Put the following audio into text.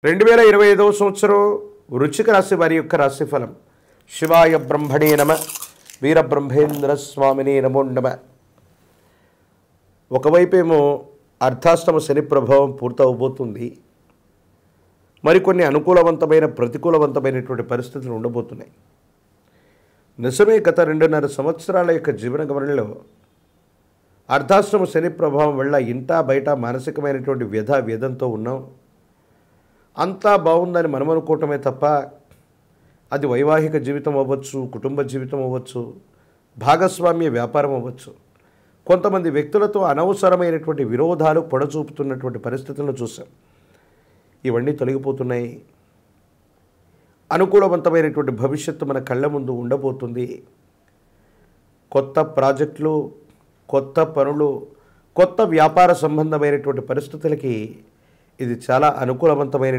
2025వ సంవత్సరం వృశ్చిక రాశి వారి యొక్క రాశిఫలం. శివాయ బ్రహ్మణే నమ, వీరబ్రహ్మేంద్ర స్వామినే నమో నమ. ఒకవైపేమో అర్ధాష్టమ శని ప్రభావం పూర్తవబోతుంది. మరికొన్ని అనుకూలవంతమైన ప్రతికూలవంతమైనటువంటి పరిస్థితులు ఉండబోతున్నాయి. నిజమే, గత 2.5 సంవత్సరాల యొక్క జీవన గమనంలో అర్ధాష్టమ శని ప్రభావం వల్ల ఇంటా బయట మానసికమైనటువంటి వ్యధంతో ఉన్నాం. అంతా బాగుందని మనం అనుకోవటమే తప్ప అది వైవాహిక జీవితం అవ్వచ్చు, కుటుంబ జీవితం అవ్వచ్చు, భాగస్వామ్య వ్యాపారం అవ్వచ్చు. కొంతమంది వ్యక్తులతో అనవసరమైనటువంటి విరోధాలు పొడచూపుతున్నటువంటి పరిస్థితులను చూసాం. ఇవన్నీ తొలగిపోతున్నాయి. అనుకూలవంతమైనటువంటి భవిష్యత్తు మన కళ్ళ ముందు ఉండబోతుంది. కొత్త ప్రాజెక్టులు, కొత్త పనులు, కొత్త వ్యాపార సంబంధమైనటువంటి పరిస్థితులకి ఇది చాలా అనుకూలవంతమైన